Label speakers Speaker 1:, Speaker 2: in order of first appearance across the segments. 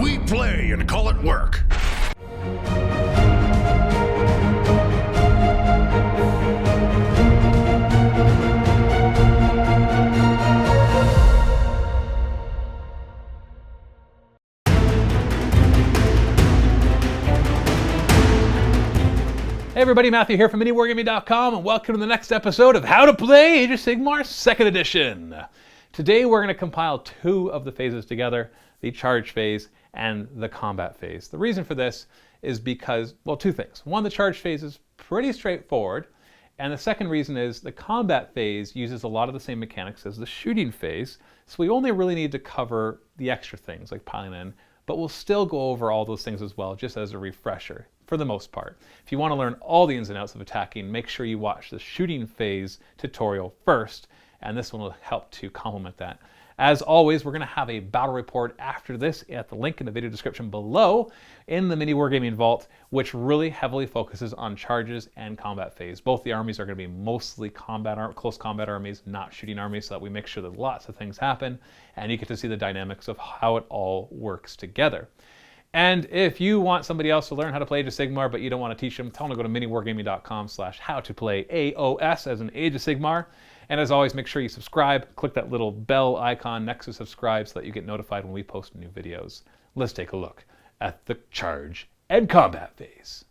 Speaker 1: We play and call it work.
Speaker 2: Hey everybody, Matthew here from MiniWarGaming.com, and welcome to the next episode of How to Play Age of Sigmar 2nd Edition. Today we're going to compile two of the phases together, the charge phase and the combat phase. The reason for this is because, well, two things. One, the charge phase is pretty straightforward, and the second reason is the combat phase uses a lot of the same mechanics as the shooting phase, so we only really need to cover the extra things like piling in, but we'll still go over all those things as well, just as a refresher. For the most part. If you want to learn all the ins and outs of attacking, make sure you watch the shooting phase tutorial first, and this one will help to complement that. As always, we're going to have a battle report after this at the link in the video description below in the MiniWarGaming Vault, which really heavily focuses on charges and combat phase. Both the armies are going to be mostly close combat armies, not shooting armies, so that we make sure that lots of things happen, and you get to see the dynamics of how it all works together. And if you want somebody else to learn how to play Age of Sigmar, but you don't want to teach them, tell them to go to miniwargaming.com/howtoplayaos as an Age of Sigmar. And as always, make sure you subscribe. Click that little bell icon next to subscribe so that you get notified when we post new videos. Let's take a look at the charge and combat phase.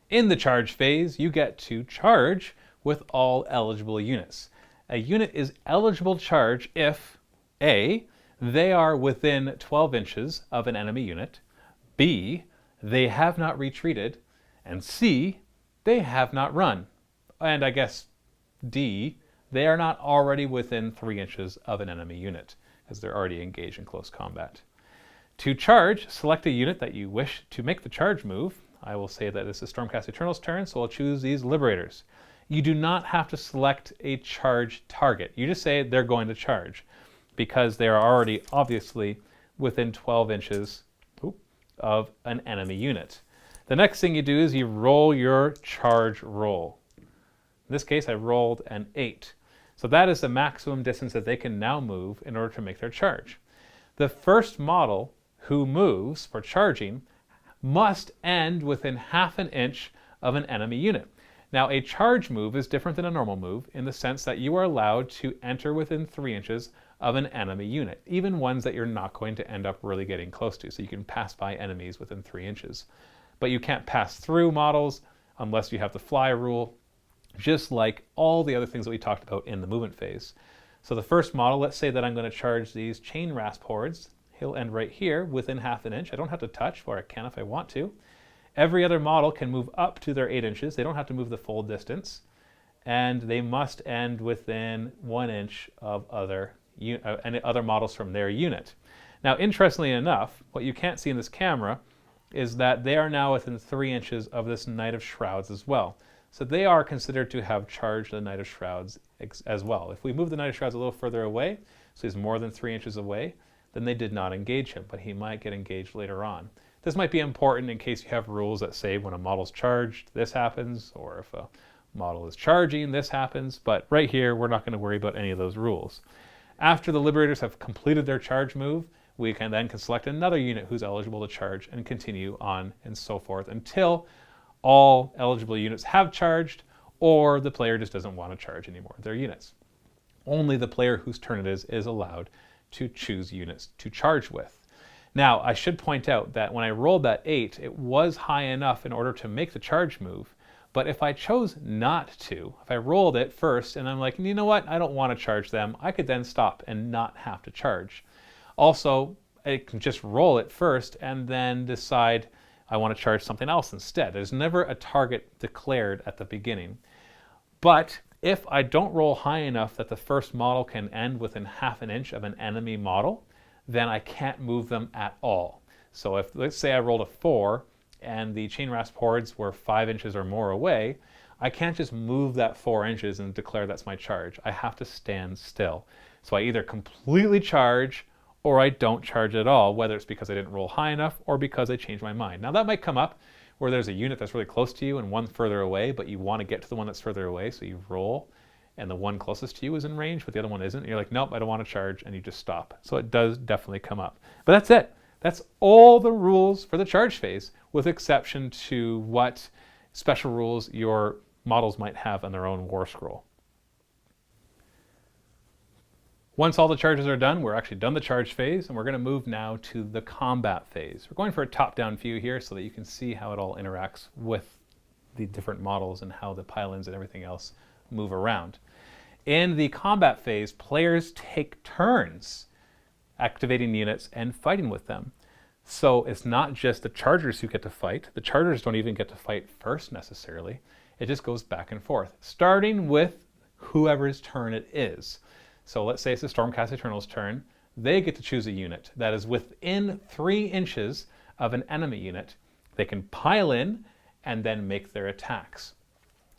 Speaker 2: In the charge phase, you get to charge with all eligible units. A unit is eligible to charge if A, they are within 12 inches of an enemy unit, B, they have not retreated, and C, they have not run. And I guess D, they are not already within 3 inches of an enemy unit, as they're already engaged in close combat. To charge, select a unit that you wish to make the charge move. I will say that this is Stormcast Eternal's turn, so I'll choose these Liberators. You do not have to select a charge target. You just say they're going to charge, because they are already obviously within 12 inches of an enemy unit. The next thing you do is you roll your charge roll. In this case, I rolled an 8. So that is the maximum distance that they can now move in order to make their charge. The first model who moves for charging must end within half an inch of an enemy unit. Now, a charge move is different than a normal move in the sense that you are allowed to enter within 3 inches of an enemy unit, even ones that you're not going to end up really getting close to, so you can pass by enemies within 3 inches. But you can't pass through models unless you have the fly rule, just like all the other things that we talked about in the movement phase. So the first model, let's say that I'm going to charge these chain rasp hordes. He'll end right here within half an inch. I don't have to touch, or I can if I want to. Every other model can move up to their 8 inches. They don't have to move the full distance. And they must end within 1 inch of other models from their unit. Now, interestingly enough, what you can't see in this camera is that they are now within 3 inches of this Knight of Shrouds as well. So they are considered to have charged the Knight of Shrouds as well. If we move the Knight of Shrouds a little further away, so he's more than 3 inches away, then they did not engage him, but he might get engaged later on. This might be important in case you have rules that say when a model's charged, this happens, or if a model is charging, this happens, but right here, we're not going to worry about any of those rules. After the Liberators have completed their charge move, we can then select another unit who's eligible to charge and continue on and so forth until all eligible units have charged or the player just doesn't want to charge anymore their units. Only the player whose turn it is allowed to choose units to charge with. Now, I should point out that when I rolled that 8, it was high enough in order to make the charge move, but if I chose not to, if I rolled it first and I'm like, you know what, I don't want to charge them, I could then stop and not have to charge. Also, I can just roll it first and then decide I want to charge something else instead. There's never a target declared at the beginning. But if I don't roll high enough that the first model can end within half an inch of an enemy model, then I can't move them at all. So if, let's say I rolled a 4 and the chain rasp hordes were 5 inches or more away, I can't just move that 4 inches and declare that's my charge. I have to stand still. So I either completely charge or I don't charge at all, whether it's because I didn't roll high enough or because I changed my mind. Now that might come up where there's a unit that's really close to you and one further away, but you want to get to the one that's further away, so you roll and the one closest to you is in range, but the other one isn't. And you're like, nope, I don't want to charge, and you just stop. So it does definitely come up. But that's it. That's all the rules for the charge phase, with exception to what special rules your models might have on their own war scroll. Once all the charges are done, we're actually done the charge phase, and we're going to move now to the combat phase. We're going for a top-down view here so that you can see how it all interacts with the different models and how the pylons and everything else move around. In the combat phase, players take turns activating units and fighting with them. So it's not just the chargers who get to fight. The chargers don't even get to fight first necessarily. It just goes back and forth, starting with whoever's turn it is. So let's say it's the Stormcast Eternal's turn. They get to choose a unit that is within 3 inches of an enemy unit. They can pile in and then make their attacks.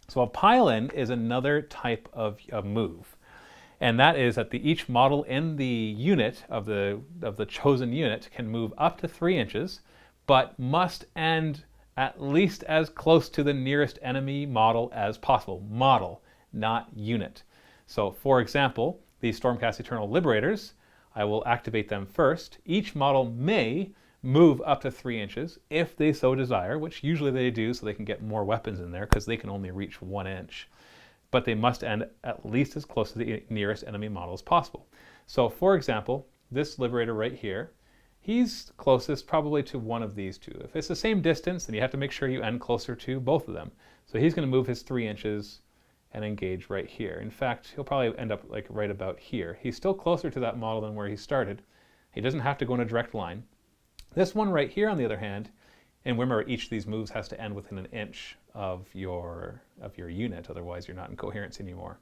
Speaker 2: So a pile-in is another type of move. And that is that each model in the unit of the chosen unit can move up to 3 inches, but must end at least as close to the nearest enemy model as possible. Model, not unit. So for example, the Stormcast Eternal Liberators, I will activate them first. Each model may move up to 3 inches if they so desire, which usually they do so they can get more weapons in there because they can only reach 1 inch. But they must end at least as close to the nearest enemy model as possible. So for example, this Liberator right here, he's closest probably to one of these two. If it's the same distance, then you have to make sure you end closer to both of them. So he's going to move his 3 inches and engage right here. In fact, he'll probably end up like right about here. He's still closer to that model than where he started. He doesn't have to go in a direct line. This one right here, on the other hand, and remember each of these moves has to end within 1 inch of your unit, otherwise you're not in coherence anymore.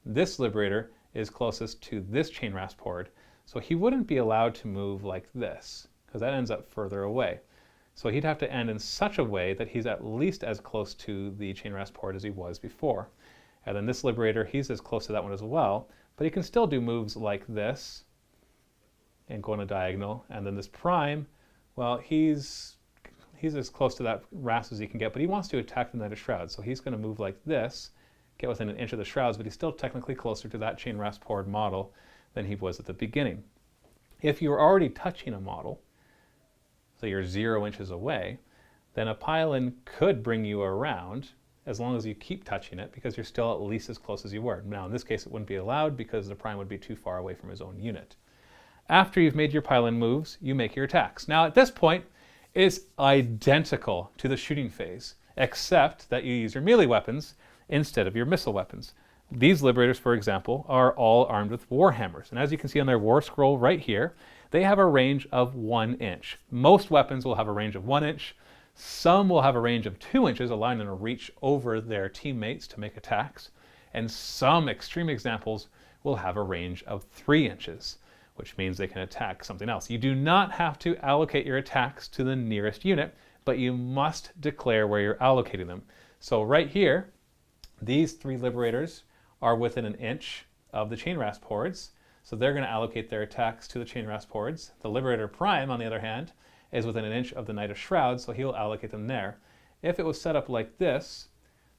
Speaker 2: This Liberator is closest to this Chain Raspord, so he wouldn't be allowed to move like this, because that ends up further away. So he'd have to end in such a way that he's at least as close to the Chain Raspord as he was before. And then this Liberator, he's as close to that one as well, but he can still do moves like this and go on a diagonal. And then this Prime, well, he's as close to that Rasp as he can get, but he wants to attack the Knight of Shrouds. So he's going to move like this, get within 1 inch of the Shrouds, but he's still technically closer to that Chain Raspord model than he was at the beginning. If you're already touching a model, so you're 0 inches away, then a pile-in could bring you around as long as you keep touching it, because you're still at least as close as you were. Now in this case it wouldn't be allowed because the Prime would be too far away from his own unit. After you've made your pile-in moves, you make your attacks. Now at this point, it's identical to the shooting phase, except that you use your melee weapons instead of your missile weapons. These Liberators, for example, are all armed with Warhammers, and as you can see on their war scroll right here, they have a range of 1 inch. Most weapons will have a range of 1 inch. Some will have a range of 2 inches, allowing them to reach over their teammates to make attacks. And some extreme examples will have a range of 3 inches, which means they can attack something else. You do not have to allocate your attacks to the nearest unit, but you must declare where you're allocating them. So right here, these 3 Liberators are within 1 inch of the Chain Raspords, so they're going to allocate their attacks to the Chain Raspords. The Liberator Prime, on the other hand, is within 1 inch of the Knight of Shrouds, so he'll allocate them there. If it was set up like this,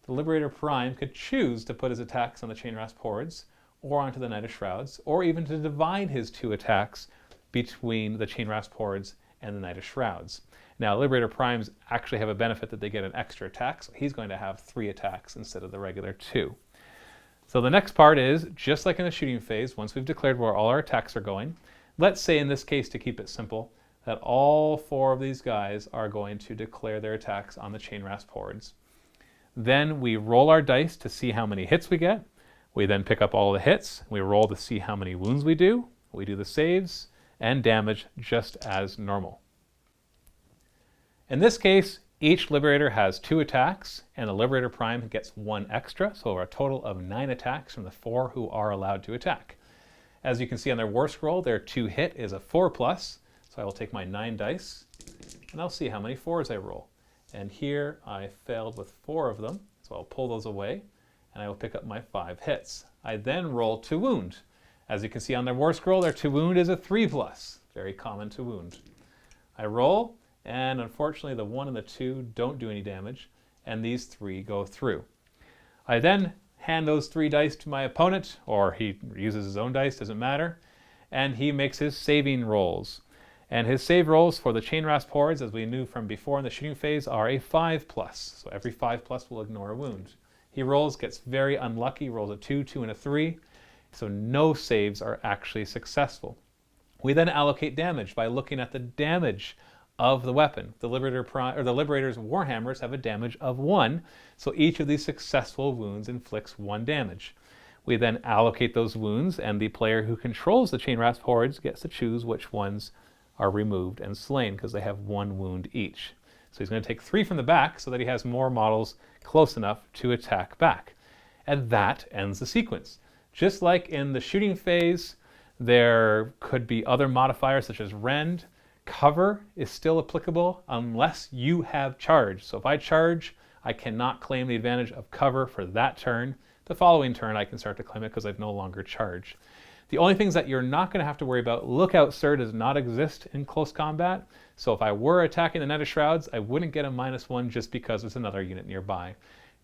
Speaker 2: the Liberator Prime could choose to put his attacks on the Chain Raspords or onto the Knight of Shrouds, or even to divide his 2 attacks between the Chain Raspords and the Knight of Shrouds. Now, Liberator Primes actually have a benefit that they get an extra attack, so he's going to have 3 attacks instead of the regular 2. So the next part is, just like in the shooting phase, once we've declared where all our attacks are going, let's say in this case, to keep it simple, that all 4 of these guys are going to declare their attacks on the Chain Raspords. Then we roll our dice to see how many hits we get. We then pick up all the hits. We roll to see how many wounds we do. We do the saves and damage just as normal. In this case, each Liberator has 2 attacks, and the Liberator Prime gets 1 extra, so a total of 9 attacks from the 4 who are allowed to attack. As you can see on their war scroll, their 2 hit is a 4+, so I will take my 9 dice, and I'll see how many 4s I roll. And here I failed with 4 of them, so I'll pull those away, and I will pick up my 5 hits. I then roll to wound. As you can see on their war scroll, their to wound is a 3+, very common to wound. I roll, and unfortunately the 1 and the 2 don't do any damage, and these 3 go through. I then hand those 3 dice to my opponent, or he uses his own dice, doesn't matter, and he makes his saving rolls. And his save rolls for the chain rasp hordes, as we knew from before in the shooting phase, are a 5+. So every 5+ will ignore a wound. He rolls, gets very unlucky, rolls a 2, 2, and a 3. So no saves are actually successful. We then allocate damage by looking at the damage of the weapon. The Liberator's Warhammers have a damage of 1, so each of these successful wounds inflicts 1 damage. We then allocate those wounds, and the player who controls the Chain Rasp hordes gets to choose which ones are removed and slain, because they have 1 wound each. So he's going to take 3 from the back so that he has more models close enough to attack back. And that ends the sequence. Just like in the shooting phase, there could be other modifiers such as rend. Cover is still applicable unless you have charge. So if I charge, I cannot claim the advantage of cover for that turn. The following turn I can start to claim it because I've no longer charged. The only things that you're not going to have to worry about, Lookout Sir does not exist in close combat. So if I were attacking the Knight of Shrouds, I wouldn't get a -1 just because there's another unit nearby.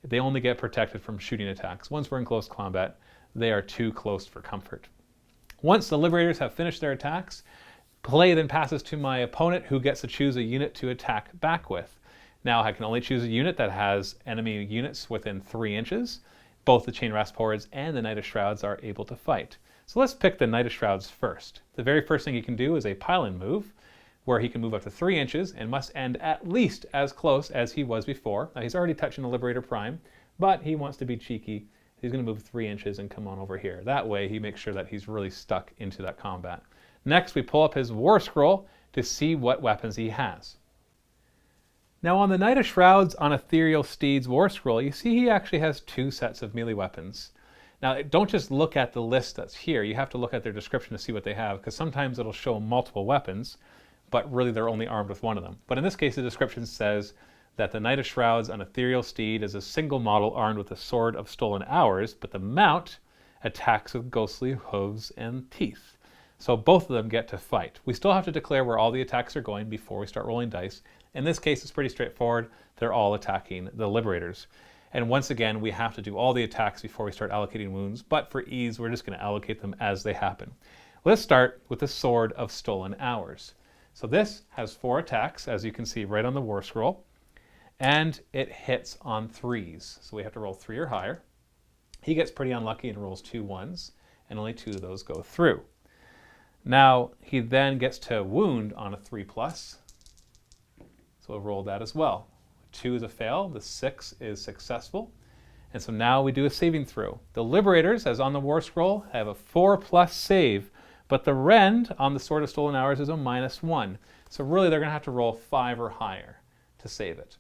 Speaker 2: They only get protected from shooting attacks. Once we're in close combat, they are too close for comfort. Once the Liberators have finished their attacks, play then passes to my opponent, who gets to choose a unit to attack back with. Now I can only choose a unit that has enemy units within 3 inches. Both the Chain Rasp hordes and the Knight of Shrouds are able to fight. So let's pick the Knight of Shrouds first. The very first thing he can do is a pile-in move, where he can move up to 3 inches and must end at least as close as he was before. Now he's already touching the Liberator Prime, but he wants to be cheeky. He's going to move 3 inches and come on over here. That way he makes sure that he's really stuck into that combat. Next, we pull up his War Scroll to see what weapons he has. Now on the Knight of Shrouds on Ethereal Steed's War Scroll, you see he actually has 2 sets of melee weapons. Now don't just look at the list that's here, you have to look at their description to see what they have, because sometimes it'll show multiple weapons, but really they're only armed with one of them. But in this case the description says that the Knight of Shrouds on Ethereal Steed is a single model armed with a Sword of Stolen Hours, but the mount attacks with ghostly hooves and teeth. So both of them get to fight. We still have to declare where all the attacks are going before we start rolling dice. In this case, it's pretty straightforward. They're all attacking the Liberators. And once again, we have to do all the attacks before we start allocating wounds, but for ease, we're just going to allocate them as they happen. Let's start with the Sword of Stolen Hours. So this has 4 attacks, as you can see right on the War Scroll, and it hits on 3s. So we have to roll 3 or higher. He gets pretty unlucky and rolls 2 1s, and only 2 of those go through. Now, he then gets to wound on a 3+, so we'll roll that as well. 2 is a fail, the 6 is successful, and so now we do a saving throw. The Liberators, as on the War Scroll, have a 4+ save, but the Rend on the Sword of Stolen Hours is a -1, so really they're going to have to roll 5 or higher to save it.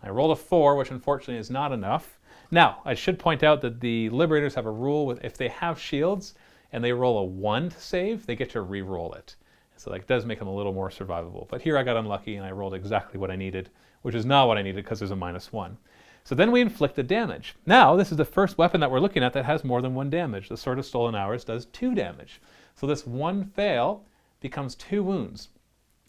Speaker 2: I rolled a 4, which unfortunately is not enough. Now, I should point out that the Liberators have a rule with if they have shields, and they roll a 1 to save, they get to re-roll it. So that does make them a little more survivable. But here I got unlucky and I rolled exactly what I needed, which is not what I needed because there's a -1. So then we inflict the damage. Now, this is the first weapon that we're looking at that has more than 1 damage. The Sword of Stolen Hours does 2 damage. So this 1 fail becomes 2 wounds,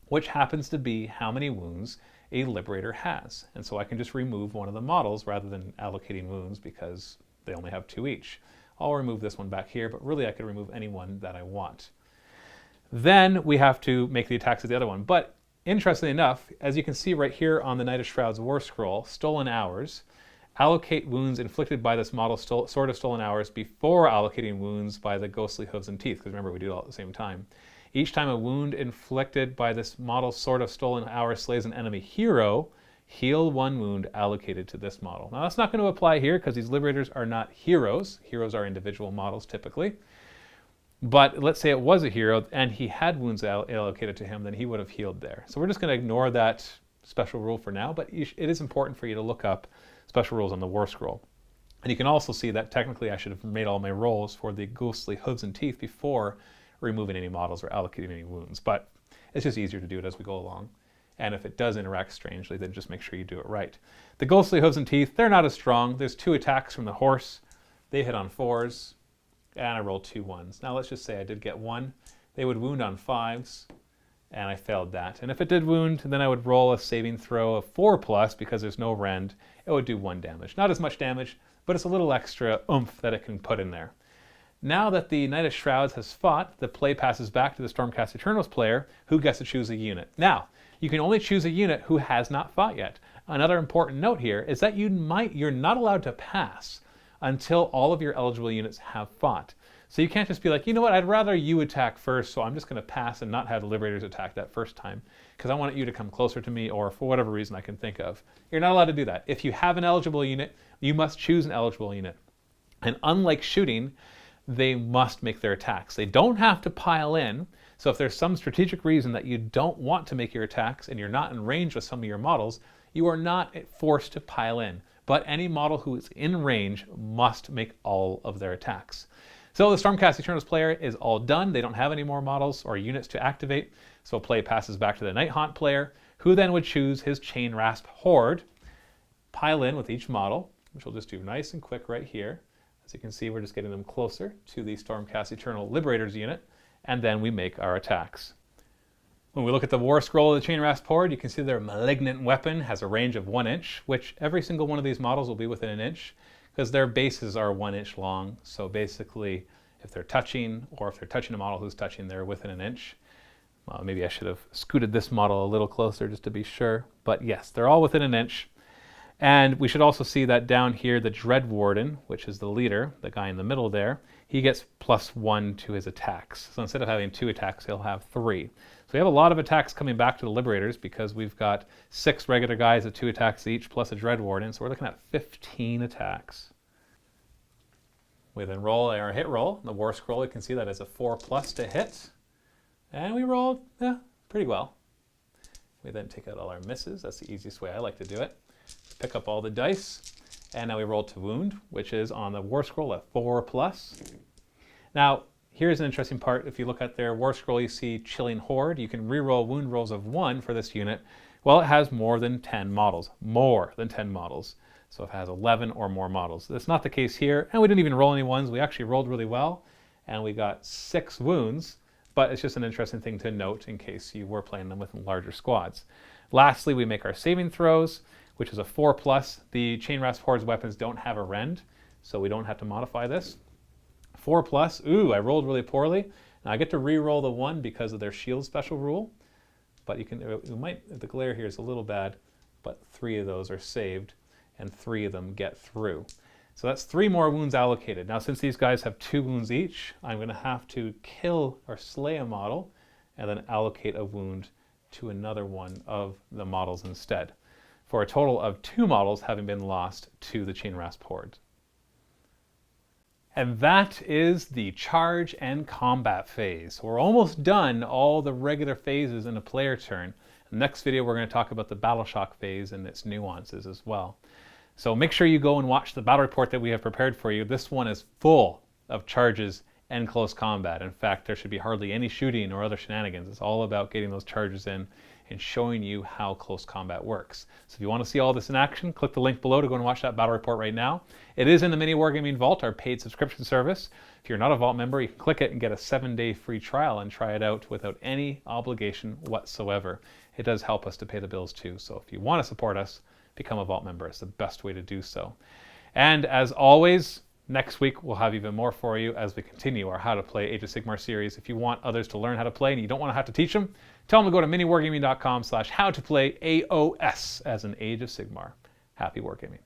Speaker 2: which happens to be how many wounds a Liberator has. And so I can just remove one of the models rather than allocating wounds because they only have 2 each. I'll remove this one back here, but really I could remove any one that I want. Then we have to make the attacks of the other one. But interestingly enough, as you can see right here on the Knight of Shrouds War Scroll, Stolen Hours, allocate wounds inflicted by this model Sword of Stolen Hours before allocating wounds by the Ghostly Hooves and Teeth, because remember we do it all at the same time. Each time a wound inflicted by this model Sword of Stolen Hours slays an enemy hero, heal 1 wound allocated to this model. Now that's not going to apply here because these Liberators are not heroes. Heroes are individual models typically. But let's say it was a hero and he had wounds allocated to him, then he would have healed there. So we're just going to ignore that special rule for now, but it is important for you to look up special rules on the War Scroll. And you can also see that technically I should have made all my rolls for the Ghostly Hooves and Teeth before removing any models or allocating any wounds. But it's just easier to do it as we go along. And if it does interact strangely, then just make sure you do it right. The Ghostly Hooves and Teeth, they're not as strong. There's 2 attacks from the horse. They hit on 4s, and I rolled 2 1s. Now let's just say I did get 1. They would wound on 5s, and I failed that. And if it did wound, then I would roll a saving throw of 4+, because there's no rend. It would do 1 damage. Not as much damage, but it's a little extra oomph that it can put in there. Now that the Knight of Shrouds has fought, the play passes back to the Stormcast Eternals player, who gets to choose a unit. Now, you can only choose a unit who has not fought yet. Another important note here is that you're not allowed to pass until all of your eligible units have fought. So you can't just be like, you know what, I'd rather you attack first, so I'm just going to pass and not have the Liberators attack that first time, because I want you to come closer to me, or for whatever reason I can think of. You're not allowed to do that. If you have an eligible unit, you must choose an eligible unit. And unlike shooting, they must make their attacks. They don't have to pile in, so if there's some strategic reason that you don't want to make your attacks and you're not in range with some of your models, you are not forced to pile in. But any model who is in range must make all of their attacks. So the Stormcast Eternals player is all done. They don't have any more models or units to activate, so play passes back to the Nighthaunt player, who then would choose his Chain Rasp Horde, pile in with each model, which we'll just do nice and quick right here. As you can see, we're just getting them closer to the Stormcast Eternal Liberators unit, and then we make our attacks. When we look at the War Scroll of the Chain Rasp Horde, you can see their Malignant Weapon has a range of 1 inch, which every single one of these models will be within an inch, because their bases are 1 inch long. So basically, if they're touching, or if they're touching a model who's touching, they're within an inch. Well, maybe I should have scooted this model a little closer just to be sure. But yes, they're all within an inch. And we should also see that down here, the Dread Warden, which is the leader, the guy in the middle there, he gets +1 to his attacks. So instead of having 2 attacks, he'll have 3. So we have a lot of attacks coming back to the Liberators because we've got 6 regular guys at 2 attacks each, plus a Dread Warden. So we're looking at 15 attacks. We then roll our hit roll. The War Scroll, you can see that is a 4+ to hit. And we rolled pretty well. We then take out all our misses. That's the easiest way I like to do it. Pick up all the dice, and now we roll to wound, which is on the War Scroll at 4+. Now, here's an interesting part. If you look at their War Scroll, you see Chilling Horde. You can reroll wound rolls of 1 for this unit. Well, it has more than 10 models. More than 10 models. So it has 11 or more models. That's not the case here, and we didn't even roll any ones. We actually rolled really well, and we got 6 wounds, but it's just an interesting thing to note in case you were playing them with larger squads. Lastly, we make our saving throws, which is a 4+. The Chain Rasp Horde's weapons don't have a rend, so we don't have to modify this. 4+, ooh, I rolled really poorly. Now I get to re-roll the 1 because of their shield special rule, but the glare here is a little bad, but 3 of those are saved, and 3 of them get through. So that's 3 more wounds allocated. Now since these guys have 2 wounds each, I'm going to have to kill or slay a model, and then allocate a wound to another one of the models instead, for a total of 2 models having been lost to the Chain Rasp Horde. And that is the charge and combat phase. We're almost done all the regular phases in a player turn. In the next video, we're going to talk about the Battle Shock phase and its nuances as well. So make sure you go and watch the battle report that we have prepared for you. This one is full of charges and close combat. In fact, there should be hardly any shooting or other shenanigans. It's all about getting those charges in and showing you how close combat works. So if you want to see all this in action, click the link below to go and watch that battle report right now. It is in the MiniWarGaming Vault, our paid subscription service. If you're not a Vault member, you can click it and get a 7-day free trial and try it out without any obligation whatsoever. It does help us to pay the bills too. So if you want to support us, become a Vault member. It's the best way to do so. And as always, next week we'll have even more for you as we continue our How to Play Age of Sigmar series. If you want others to learn how to play and you don't want to have to teach them, tell them to go to miniwargaming.com/howtoplayaos as in Age of Sigmar. Happy wargaming.